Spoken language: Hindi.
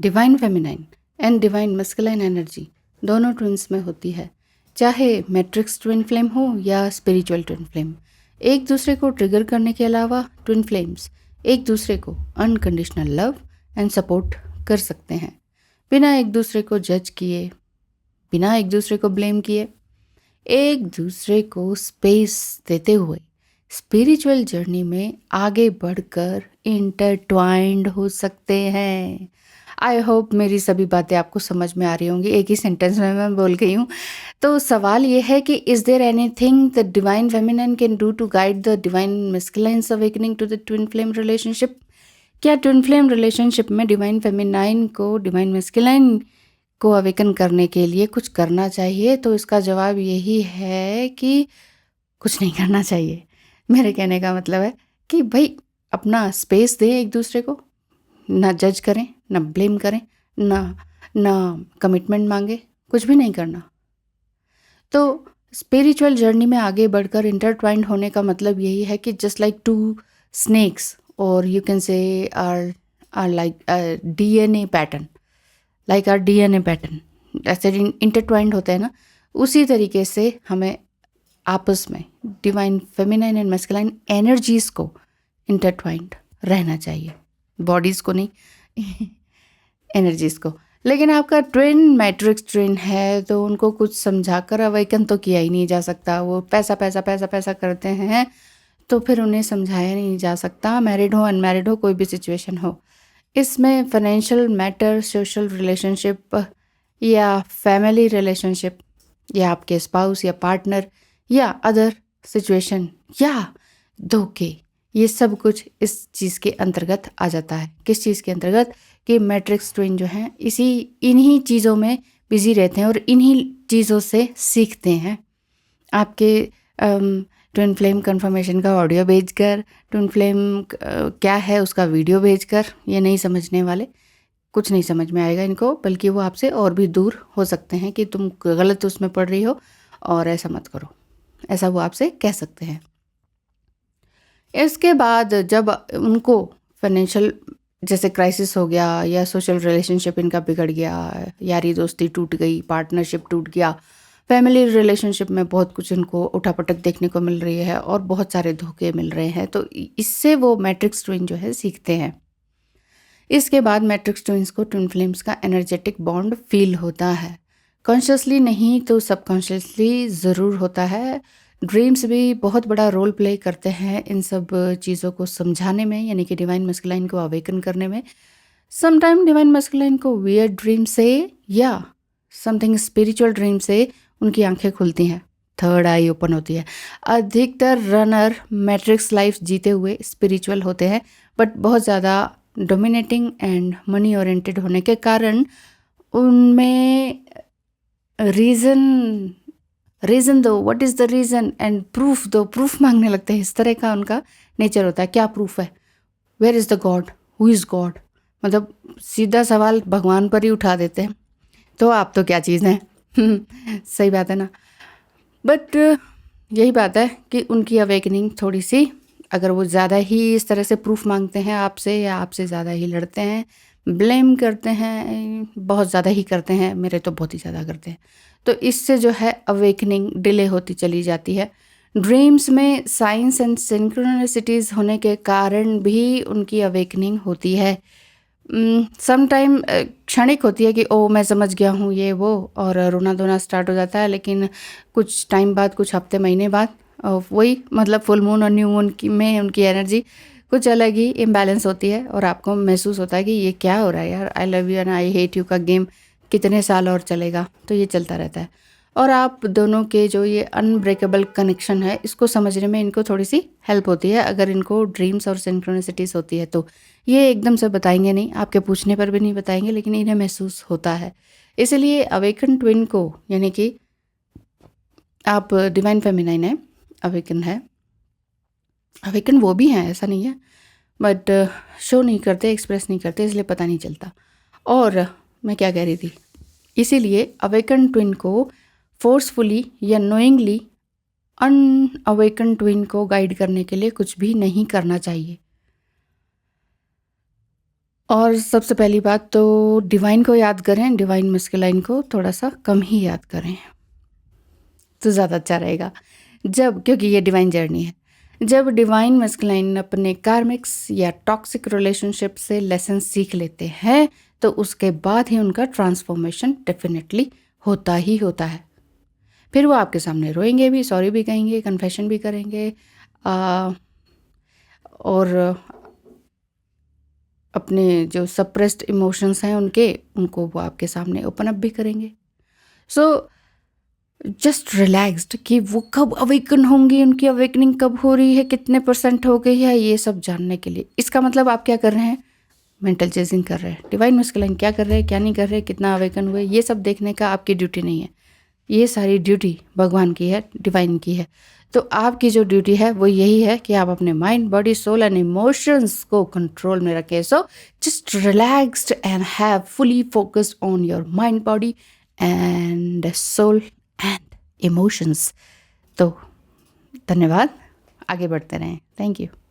Divine feminine and divine masculine energy दोनों ट्विन्स में होती है, चाहे मैट्रिक्स ट्विन फ्लेम हो या स्पिरिचुअल ट्विन फ्लेम। एक दूसरे को ट्रिगर करने के अलावा ट्विन फ्लेम्स एक दूसरे को अनकंडीशनल लव एंड सपोर्ट कर सकते हैं, बिना एक दूसरे को जज किए, बिना एक दूसरे को ब्लेम किए, एक दूसरे को स्पेस देते हुए स्पिरिचुअल जर्नी में आगे बढ़कर इंटरट्वाइंड हो सकते हैं। आई होप मेरी सभी बातें आपको समझ में आ रही होंगी, एक ही सेंटेंस में मैं बोल गई हूँ। तो सवाल ये है कि is there anything the divine feminine can do to guide the divine masculine's awakening to the twin flame relationship? क्या ट्विन फ्लेम रिलेशनशिप में डिवाइन फेमिनाइन को डिवाइन मैस्कुलाइन को अवेकन करने के लिए कुछ करना चाहिए? तो इसका जवाब यही है कि कुछ नहीं करना चाहिए। मेरे कहने का मतलब है कि भाई अपना स्पेस दें एक दूसरे को, ना जज करें, ना ब्लेम करें, ना कमिटमेंट मांगे, कुछ भी नहीं करना। तो स्पिरिचुअल जर्नी में आगे बढ़कर इंटरट्वाइंड होने का मतलब यही है कि जस्ट लाइक टू स्नेक्स और you can say our like DNA pattern, like our DNA pattern ऐसे इंटरट्वाइंड होते हैं ना, उसी तरीके से हमें आपस में divine feminine and masculine energies को इंटरट्वाइंड रहना चाहिए, बॉडीज़ को नहीं एनर्जीज को। लेकिन आपका ट्विन मैट्रिक्स ट्विन है तो उनको कुछ समझाकर अवेकन तो किया ही नहीं जा सकता। वो पैसा पैसा पैसा पैसा करते हैं तो फिर उन्हें समझाया नहीं जा सकता, मैरिड हो अनमैरिड हो कोई भी सिचुएशन हो। इसमें फाइनेंशियल मैटर, सोशल रिलेशनशिप या फैमिली रिलेशनशिप या आपके स्पाउस या पार्टनर या अदर सिचुएशन या धोखे, ये सब कुछ इस चीज़ के अंतर्गत आ जाता है। किस चीज़ के अंतर्गत? कि मैट्रिक्स ट्विन जो हैं इन्हीं चीज़ों में बिजी रहते हैं और इन्हीं चीज़ों से सीखते हैं। आपके ट्विन फ्लेम कन्फर्मेशन का ऑडियो भेजकर, ट्विन फ्लेम क्या है उसका वीडियो भेजकर, ये नहीं समझने वाले, कुछ नहीं समझ में आएगा इनको, बल्कि वो आपसे और भी दूर हो सकते हैं कि तुम गलत उसमें पढ़ रही हो और ऐसा मत करो, ऐसा वो आपसे कह सकते हैं। इसके बाद जब उनको फाइनेंशियल जैसे क्राइसिस हो गया या सोशल रिलेशनशिप इनका बिगड़ गया, यारी दोस्ती टूट गई, पार्टनरशिप टूट गया, फैमिली रिलेशनशिप में बहुत कुछ इनको उठापटक देखने को मिल रही है और बहुत सारे धोखे मिल रहे हैं, तो इससे वो मैट्रिक्स ट्विन जो है सीखते हैं। इसके बाद मैट्रिक्स ट्विन्स को ट्विन फ्लेम्स का एनर्जेटिक बॉन्ड फील होता है, कॉन्शियसली नहीं तो सबकॉन्शियसली ज़रूर होता है। ड्रीम्स भी बहुत बड़ा रोल प्ले करते हैं इन सब चीज़ों को समझाने में, यानी कि डिवाइन मैस्कुलाइन को अवेकन करने में। समटाइम डिवाइन मैस्कुलाइन को वियर्ड ड्रीम से या समथिंग स्पिरिचुअल ड्रीम से उनकी आंखें खुलती हैं, थर्ड आई ओपन होती है। अधिकतर रनर मैट्रिक्स लाइफ जीते हुए स्पिरिचुअल होते हैं, बट बहुत ज़्यादा डोमिनेटिंग एंड मनी ओरिएंटेड होने के कारण उनमें रीज़न दो, what is the reason and proof दो, प्रूफ मांगने लगते हैं। इस तरह का उनका नेचर होता है। क्या प्रूफ है? Where is the God? Who is God? मतलब सीधा सवाल भगवान पर ही उठा देते हैं, तो आप तो क्या चीज़ हैं सही बात है ना। बट यही बात है कि उनकी अवेकनिंग थोड़ी सी, अगर वो ज़्यादा ही इस तरह से प्रूफ मांगते हैं आपसे या आपसे ज़्यादा ही लड़ते हैं, ब्लेम करते हैं, बहुत ज़्यादा ही करते हैं, मेरे तो बहुत ही ज़्यादा करते हैं, तो इससे जो है अवेकनिंग डिले होती चली जाती है। ड्रीम्स में साइंस एंड सिंक्रोनिसिटीज़ होने के कारण भी उनकी अवेकनिंग होती है। सम टाइम क्षणिक होती है कि ओ मैं समझ गया हूँ ये वो, और रोना धोना स्टार्ट हो जाता है, लेकिन कुछ टाइम बाद, कुछ हफ्ते महीने बाद वही मतलब फुल मून और न्यू मून में उनकी एनर्जी कुछ अलग ही इम्बैलेंस होती है और आपको महसूस होता है कि ये क्या हो रहा है यार, I love you and I hate you का गेम कितने साल और चलेगा। तो ये चलता रहता है और आप दोनों के जो ये अनब्रेकेबल कनेक्शन है इसको समझने में इनको थोड़ी सी हेल्प होती है अगर इनको ड्रीम्स और सिंक्रोनिसिटीज़ होती है। तो ये एकदम से बताएंगे नहीं, आपके पूछने पर भी नहीं बताएंगे, लेकिन इन्हें महसूस होता है। इसलिए अवेकन ट्विन को, यानी कि आप डिवाइन फेमिनाइन है, अवेकन है, अवेकन वो भी हैं, ऐसा नहीं है, बट शो नहीं करते, एक्सप्रेस नहीं करते, इसलिए पता नहीं चलता। और मैं क्या कह रही थी, इसीलिए अवेकन ट्विन को फोर्सफुली या नोइंगली अनअवेकन ट्विन को गाइड करने के लिए कुछ भी नहीं करना चाहिए। और सबसे पहली बात तो डिवाइन को याद करें, डिवाइन मस्कुलाइन को थोड़ा सा कम ही याद करें तो ज़्यादा अच्छा रहेगा। जब क्योंकि ये डिवाइन जर्नी है, जब डिवाइन मस्कुलाइन अपने कार्मिक्स या टॉक्सिक रिलेशनशिप से लेसन सीख लेते हैं तो उसके बाद ही उनका ट्रांसफॉर्मेशन डेफिनेटली होता ही होता है। फिर वो आपके सामने रोएंगे भी, सॉरी भी कहेंगे, कन्फेशन भी करेंगे और अपने जो सप्रेस्ड इमोशंस हैं उनको वो आपके सामने ओपन अप भी करेंगे। सो जस्ट रिलैक्स्ड कि वो कब अवेकन होंगी, उनकी अवेकनिंग कब हो रही है, कितने % हो गई है, ये सब जानने के लिए। इसका मतलब आप क्या कर रहे हैं? मेंटल चेजिंग कर रहे हैं। डिवाइन मस्कुलाइन क्या कर रहे हैं, क्या नहीं कर रहे, कितना अवेकन हुए, ये सब देखने का आपकी ड्यूटी नहीं है। ये सारी ड्यूटी भगवान की है, डिवाइन की है। तो आपकी जो ड्यूटी है वो यही है कि आप अपने mind, body, soul and emotions को कंट्रोल में रखें। So just relaxed and have fully focused on your mind, body and soul and emotions. तो धन्यवाद, आगे बढ़ते रहें। Thank you.